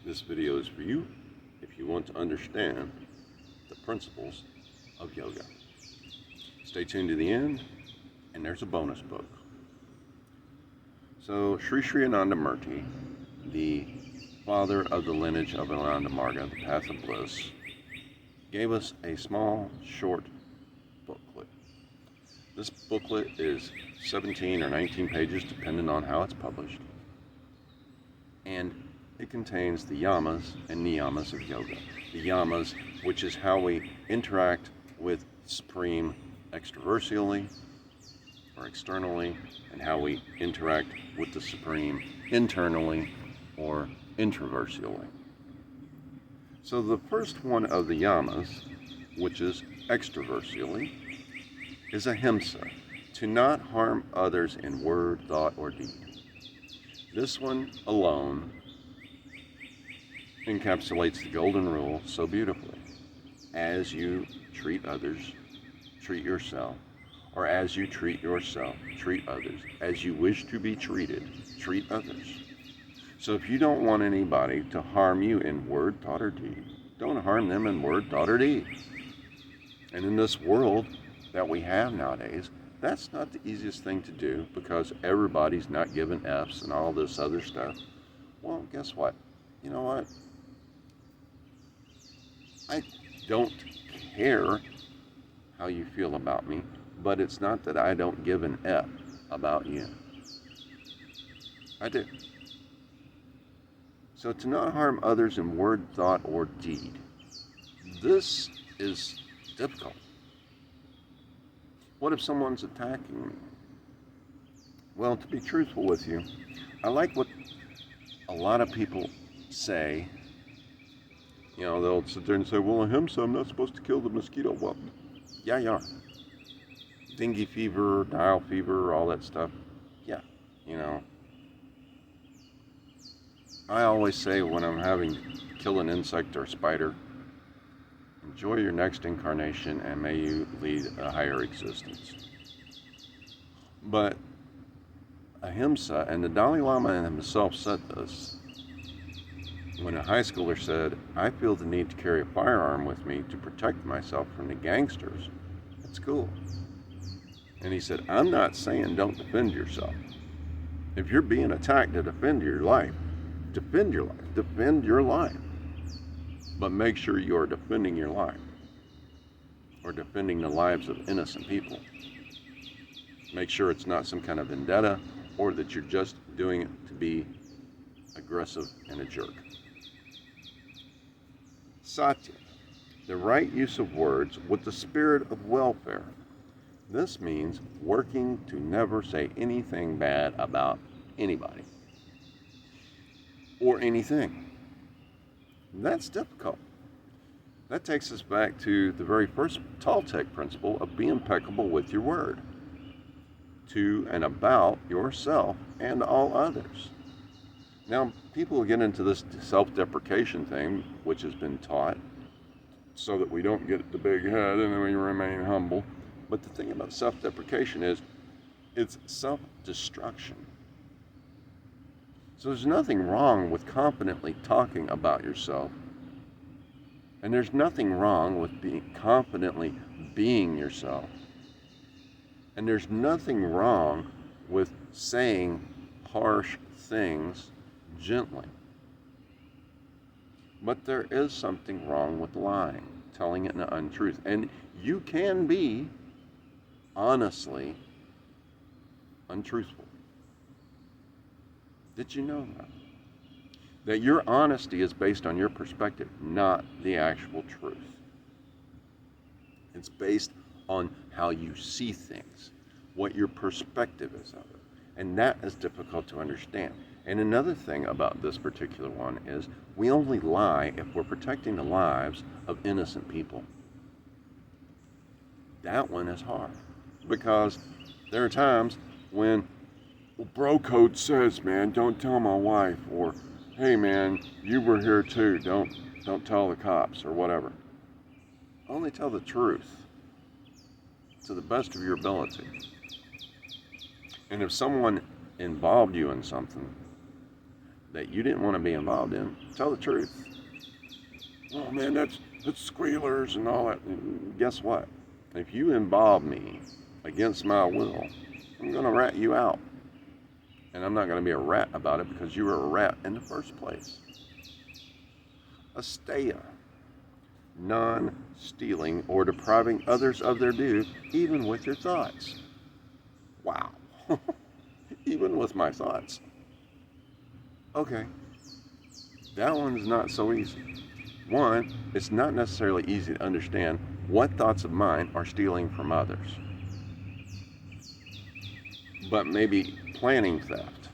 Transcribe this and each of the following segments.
This video is for you if you want to understand the principles of yoga. Stay tuned to the end, and there's a bonus book. So, Sri Anandamurti, the father of the lineage of Ananda Marga, the Path of Bliss, gave us a small, short booklet. This booklet is 17 or 19 pages, depending on how it's published. And it contains the yamas and niyamas of yoga. The yamas, which is how we interact with Supreme extraversially or externally, and how we interact with the Supreme internally or introversially. So the first one of the yamas, which is extraversially, is ahimsa, to not harm others in word, thought, or deed. This one alone encapsulates the golden rule so beautifully. As you treat others, treat yourself. Or as you treat yourself, treat others. As you wish to be treated, treat others. So if you don't want anybody to harm you in word, thought, or deed, don't harm them in word, thought, or deed. And in this world that we have nowadays, that's not the easiest thing to do because everybody's not giving F's and all this other stuff. Well, guess what? You know what? I don't care how you feel about me, but it's not that I don't give an F about you. I do. So to not harm others in word, thought, or deed. This is difficult. What if someone's attacking me? Well, to be truthful with you, I like what a lot of people say. You know, they'll sit there and say, well, ahimsa, I'm not supposed to kill the mosquito. Well, yeah, you are. Dengue fever, Nile fever, all that stuff. Yeah, you know. I always say when I'm having kill an insect or a spider, enjoy your next incarnation and may you lead a higher existence. But ahimsa, and the Dalai Lama himself said this, when a high schooler said, I feel the need to carry a firearm with me to protect myself from the gangsters at school. And he said, I'm not saying don't defend yourself. If you're being attacked to defend your life, defend your life. Defend your life. But make sure you're defending your life or defending the lives of innocent people. Make sure it's not some kind of vendetta or that you're just doing it to be aggressive and a jerk. Satya, the right use of words with the spirit of welfare. This means working to never say anything bad about anybody or anything. That's difficult. That takes us back to the very first Toltec principle of be impeccable with your word, to and about yourself and all others. Now, people get into this self-deprecation thing, which has been taught, so that we don't get the big head and then we remain humble. But the thing about self-deprecation is it's self-destruction. So there's nothing wrong with confidently talking about yourself. And there's nothing wrong with confidently being yourself. And there's nothing wrong with saying harsh things gently. But there is something wrong with lying, telling an untruth. And you can be honestly untruthful. Did you know that? That your honesty is based on your perspective, not the actual truth. It's based on how you see things, what your perspective is of it. And that is difficult to understand. And another thing about this particular one is we only lie if we're protecting the lives of innocent people. That one is hard because there are times when, well, bro code says, man, don't tell my wife, or hey man, you were here too, don't tell the cops or whatever. Only tell the truth to the best of your ability. And if someone involved you in something, that you didn't want to be involved in, tell the truth. Oh man, that's squealers and all that. And guess what? If you involve me against my will, I'm going to rat you out. And I'm not going to be a rat about it because you were a rat in the first place. Asteya. Non-stealing or depriving others of their due, even with your thoughts. Wow. Even with my thoughts. Okay. That one's not so easy. One, it's not necessarily easy to understand what thoughts of mine are stealing from others. But maybe planning theft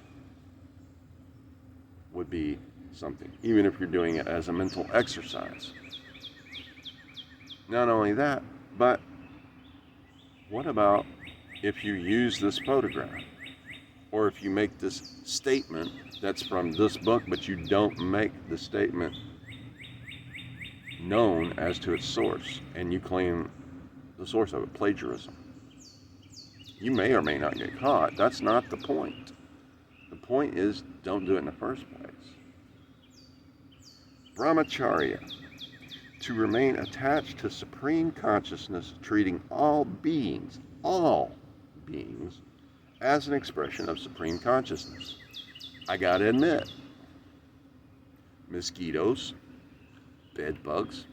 would be something, even if you're doing it as a mental exercise. Not only that, but what about if you use this photograph? Or if you make this statement that's from this book, but you don't make the statement known as to its source, and you claim the source of it, plagiarism. You may or may not get caught. That's not the point. The point is, don't do it in the first place. Brahmacharya. To remain attached to supreme consciousness, treating all beings, as an expression of supreme consciousness. I gotta admit, mosquitoes, bed bugs,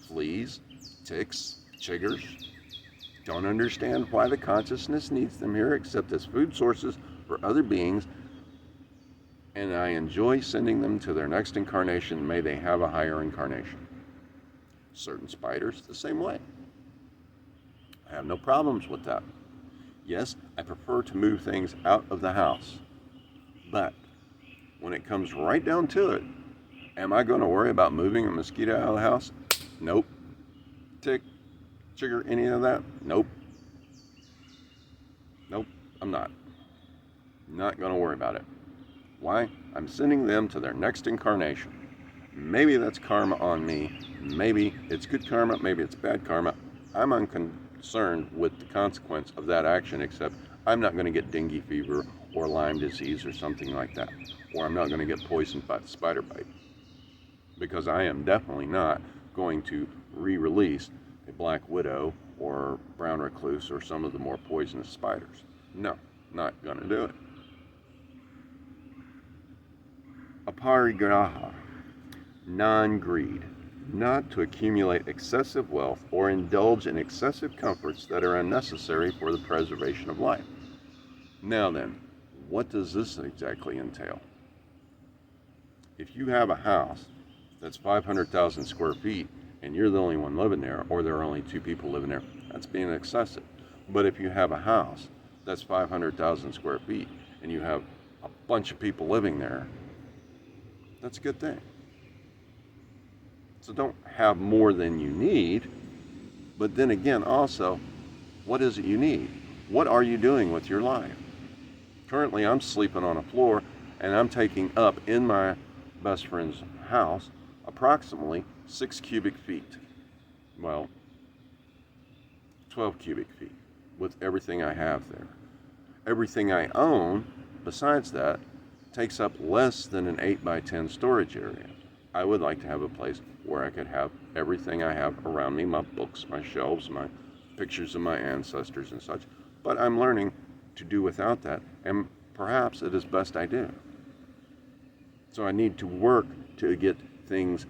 fleas, ticks, chiggers, don't understand why the consciousness needs them here except as food sources for other beings, and I enjoy sending them to their next incarnation. May they have a higher incarnation. Certain spiders the same way. I have no problems with that. Yes, I prefer to move things out of the house. But when it comes right down to it, am I going to worry about moving a mosquito out of the house? Nope. Tick, chigger, any of that? Nope. Nope, I'm not. Not going to worry about it. Why? I'm sending them to their next incarnation. Maybe that's karma on me. Maybe it's good karma, maybe it's bad karma. I'm unconcerned with the consequence of that action, except I'm not going to get dengue fever or Lyme disease or something like that. Or I'm not going to get poisoned by the spider bite. Because I am definitely not going to re-release a black widow or brown recluse or some of the more poisonous spiders. No, not going to do it. Aparigraha. Non-greed, not to accumulate excessive wealth or indulge in excessive comforts that are unnecessary for the preservation of life. Now then, what does this exactly entail? If you have a house that's 500,000 square feet and you're the only one living there, or there are only 2 people living there, that's being excessive. But if you have a house that's 500,000 square feet and you have a bunch of people living there, that's a good thing. So don't have more than you need, but then again also, what is it you need? What are you doing with your life? Currently I'm sleeping on a floor and I'm taking up in my best friend's house approximately 6 cubic feet. Well, 12 cubic feet with everything I have there. Everything I own besides that takes up less than an 8 by 10 storage area. I would like to have a place where I could have everything I have around me, my books, my shelves, my pictures of my ancestors and such. But I'm learning to do without that, and perhaps it is best I do. So I need to work to get things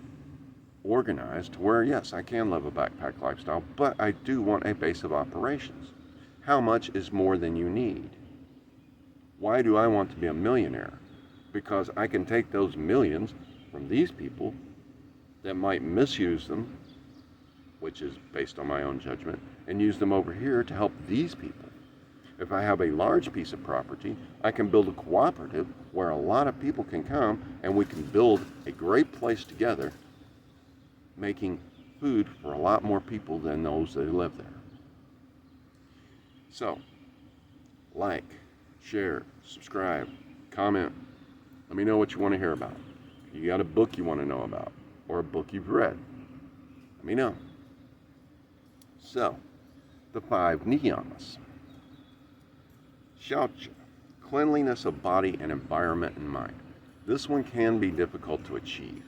organized to where, yes, I can live a backpack lifestyle, but I do want a base of operations. How much is more than you need? Why do I want to be a millionaire? Because I can take those millions from these people that might misuse them, which is based on my own judgment, and use them over here to help these people. If I have a large piece of property, I can build a cooperative where a lot of people can come and we can build a great place together, making food for a lot more people than those that live there. So, like, share, subscribe, comment. Let me know what you want to hear about. You got a book you want to know about, or a book you've read, let me know. So, the 5 niyamas. Shaucha, cleanliness of body and environment and mind. This one can be difficult to achieve,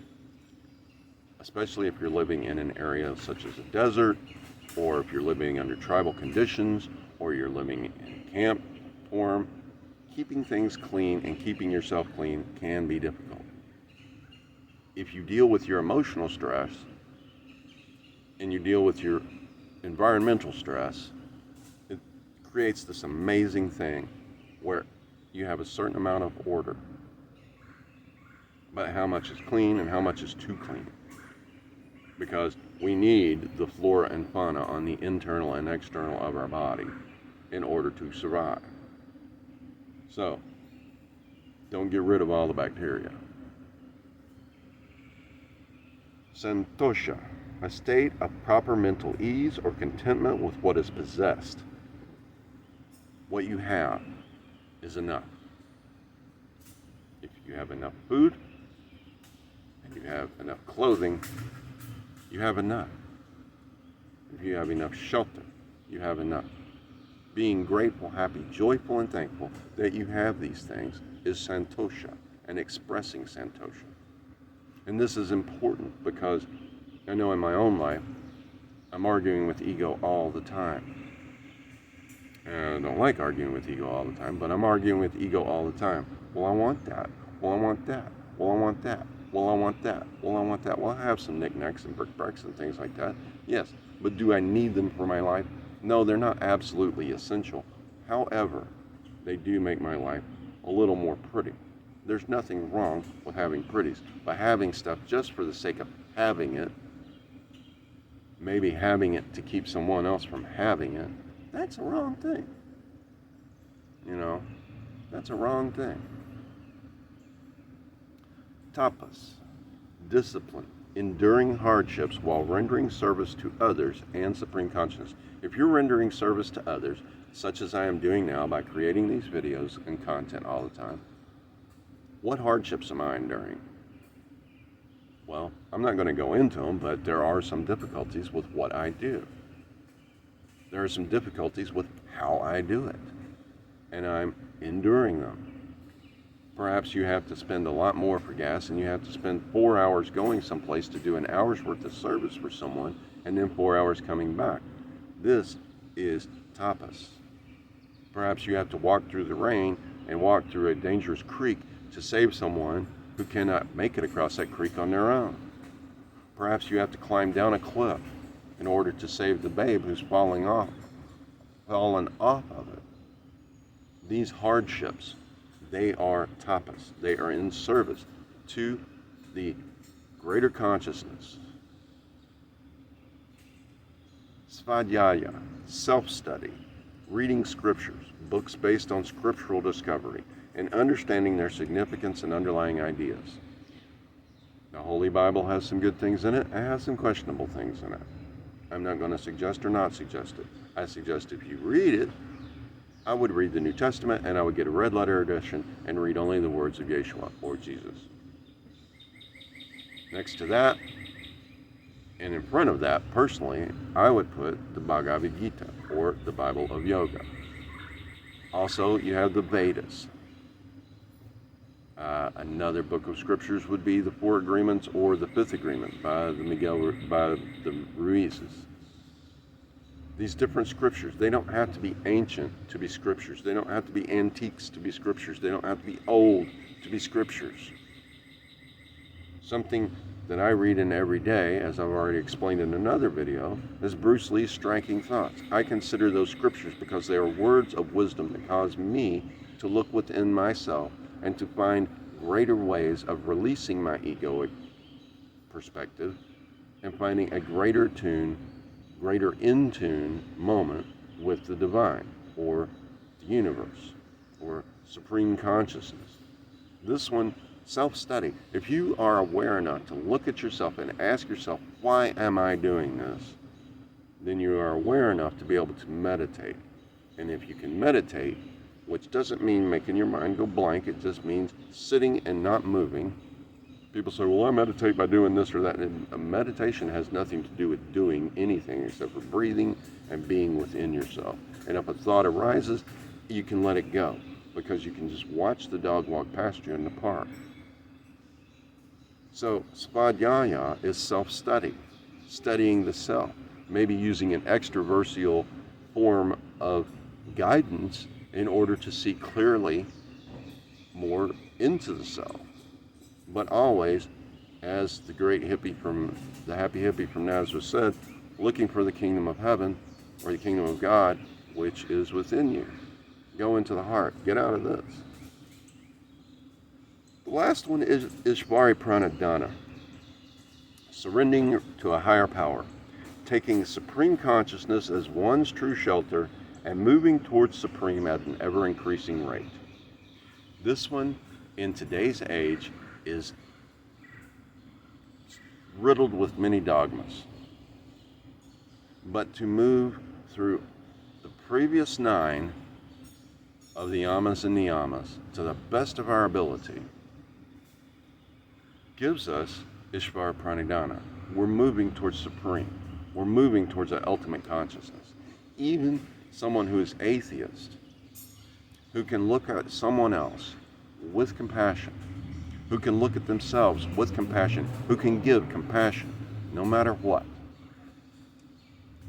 especially if you're living in an area such as a desert, or if you're living under tribal conditions, or you're living in camp form. Keeping things clean and keeping yourself clean can be difficult. If you deal with your emotional stress and you deal with your environmental stress, it creates this amazing thing where you have a certain amount of order, but how much is clean and how much is too clean. Because we need the flora and fauna on the internal and external of our body in order to survive. So, don't get rid of all the bacteria. Santosha, a state of proper mental ease or contentment with what is possessed. What you have is enough. If you have enough food and you have enough clothing, you have enough. If you have enough shelter, you have enough. Being grateful, happy, joyful, and thankful that you have these things is santosha, and expressing santosha. And this is important because I know in my own life, I'm arguing with ego all the time. And I don't like arguing with ego all the time, but I'm arguing with ego all the time. Well, I want that. Well, I want that. Well, I want that. Well, I want that. Well, I want that. Well, I have some knickknacks and brickbacks and things like that. Yes, but do I need them for my life? No, they're not absolutely essential. However, they do make my life a little more pretty. There's nothing wrong with having pretties, but having stuff just for the sake of having it, maybe having it to keep someone else from having it, that's a wrong thing. You know, that's a wrong thing. Tapas, discipline, enduring hardships while rendering service to others and supreme consciousness. If you're rendering service to others, such as I am doing now by creating these videos and content all the time, what hardships am I enduring? Well, I'm not going to go into them, but there are some difficulties with what I do. There are some difficulties with how I do it, and I'm enduring them. Perhaps you have to spend a lot more for gas, and you have to spend 4 hours going someplace to do an hour's worth of service for someone, and then 4 hours coming back. This is tapas. Perhaps you have to walk through the rain and walk through a dangerous creek to save someone who cannot make it across that creek on their own. Perhaps you have to climb down a cliff in order to save the babe who's fallen off of it. These hardships, they are tapas. They are in service to the greater consciousness. Svadhyaya, self-study, reading scriptures, books based on scriptural discovery, and understanding their significance and underlying ideas. The Holy Bible has some good things in it, and has some questionable things in it. I'm not going to suggest or not suggest it. I suggest if you read it, I would read the New Testament, and I would get a red letter edition and read only the words of Yeshua or Jesus. Next to that, and in front of that, personally, I would put the Bhagavad Gita, or the Bible of Yoga. Also, you have the Vedas. Another book of scriptures would be the Four Agreements or the Fifth Agreement by the Ruizes. These different scriptures, they don't have to be ancient to be scriptures. They don't have to be antiques to be scriptures. They don't have to be old to be scriptures. Something that I read in every day, as I've already explained in another video, is Bruce Lee's Striking Thoughts. I consider those scriptures because they are words of wisdom that cause me to look within myself and to find greater ways of releasing my egoic perspective and finding a greater in tune moment with the divine or the universe or supreme consciousness. This one, self-study. If you are aware enough to look at yourself and ask yourself, why am I doing this? Then you are aware enough to be able to meditate. And if you can meditate, which doesn't mean making your mind go blank, it just means sitting and not moving. People say, well, I meditate by doing this or that. And meditation has nothing to do with doing anything except for breathing and being within yourself. And if a thought arises, you can let it go, because you can just watch the dog walk past you in the park. So svadhyaya is self-study, studying the self, maybe using an extraversial form of guidance in order to see clearly more into the self. But always, as the great hippie from the happy hippie from Nazareth said, looking for the kingdom of heaven or the kingdom of God, which is within you. Go into the heart. Get out of this. The last one is Ishvari Pranadhana, surrendering to a higher power, taking supreme consciousness as one's true shelter and moving towards supreme at an ever-increasing rate. This one, in today's age, is riddled with many dogmas. But to move through the previous 9 of the yamas and niyamas to the best of our ability gives us Ishvara Pranidhana. We're moving towards supreme. We're moving towards that ultimate consciousness. Even someone who is atheist, who can look at someone else with compassion, who can look at themselves with compassion, who can give compassion no matter what,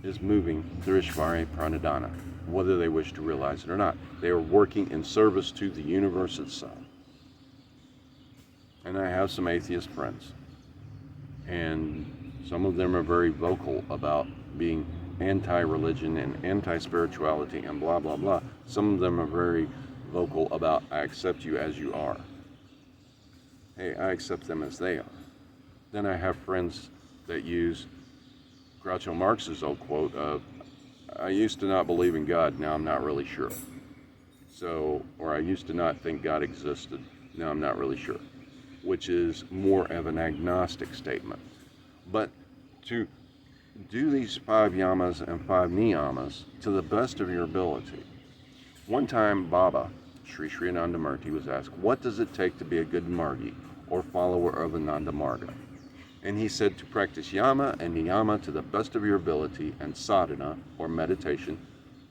is moving through Ishvari Pranidhana, whether they wish to realize it or not. They are working in service to the universe itself. And I have some atheist friends, and some of them are very vocal about being anti-religion and anti-spirituality and blah, blah, blah. Some of them are very vocal about, I accept you as you are. Hey, I accept them as they are. Then I have friends that use Groucho Marx's old quote of, I used to not believe in God, now I'm not really sure. So, or I used to not think God existed, now I'm not really sure. Which is more of an agnostic statement. But to do these 5 yamas and 5 niyamas to the best of your ability. One time Baba, Sri Sri Anandamurti, was asked, what does it take to be a good margi or follower of Ananda Marga? And he said to practice yama and niyama to the best of your ability and sadhana or meditation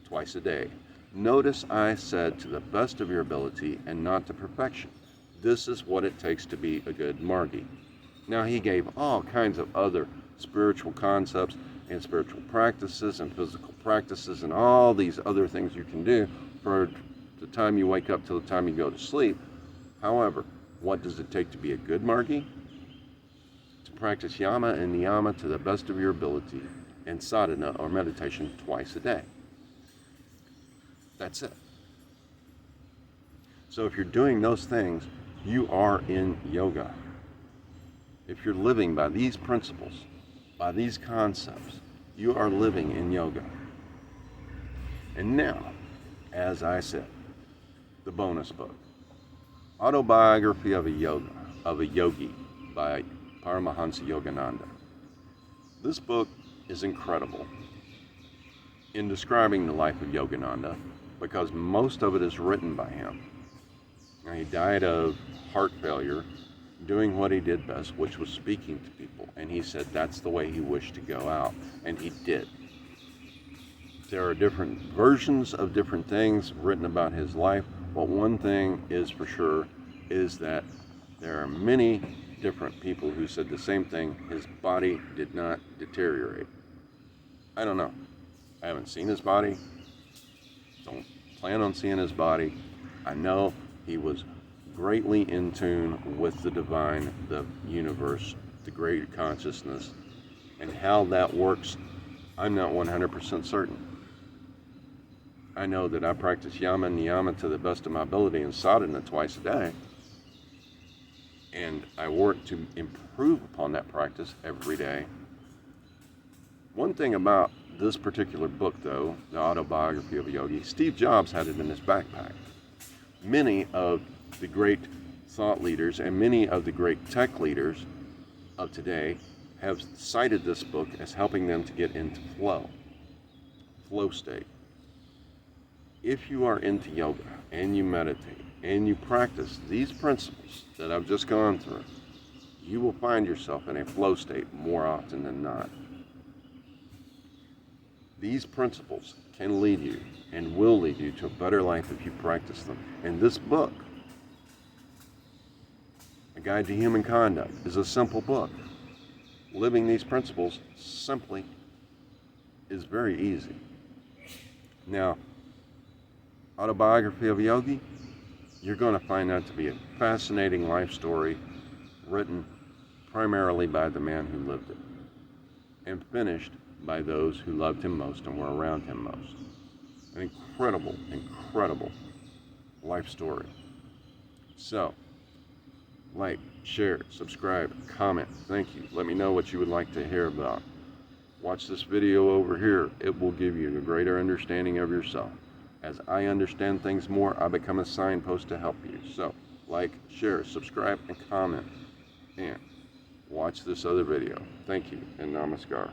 twice a day. Notice I said to the best of your ability and not to perfection. This is what it takes to be a good margi. Now he gave all kinds of other spiritual concepts and spiritual practices and physical practices and all these other things you can do for the time you wake up till the time you go to sleep. However, what does it take to be a good margi? To practice yama and niyama to the best of your ability and sadhana or meditation twice a day. That's it. So if you're doing those things, you are in yoga. If you're living by these principles, by these concepts, you are living in yoga. And now, as I said, the bonus book, Autobiography of a Yogi by Paramahansa Yogananda. This book is incredible in describing the life of Yogananda because most of it is written by him. Now, he died of heart failure, doing what he did best, which was speaking to people. And he said that's the way he wished to go out, and he did. There are different versions of different things written about his life, but one thing is for sure is that there are many different people who said the same thing. His body did not deteriorate. I don't know. I haven't seen his body. Don't plan on seeing his body. I know he was greatly in tune with the divine, the universe, the great consciousness, and how that works, I'm not 100% certain. I know that I practice yama and niyama to the best of my ability and sadhana twice a day, and I work to improve upon that practice every day. One thing about this particular book, though, the Autobiography of a Yogi, Steve Jobs had it in his backpack. Many of the great thought leaders and many of the great tech leaders of today have cited this book as helping them to get into flow state. If you are into yoga and you meditate and you practice these principles that I've just gone through, you will find yourself in a flow state more often than not. These principles can lead you and will lead you to a better life if you practice them. And this book A Guide to Human Conduct is a simple book. Living these principles simply is very easy. Now, Autobiography of a Yogi, you're going to find that to be a fascinating life story written primarily by the man who lived it and finished by those who loved him most and were around him most. An incredible, incredible life story. So, like, share, subscribe, comment. Thank you. Let me know what you would like to hear about. Watch this video over here. It will give you a greater understanding of yourself. As I understand things more, I become a signpost to help you. So, like, share, subscribe, and comment. And watch this other video. Thank you, and namaskar.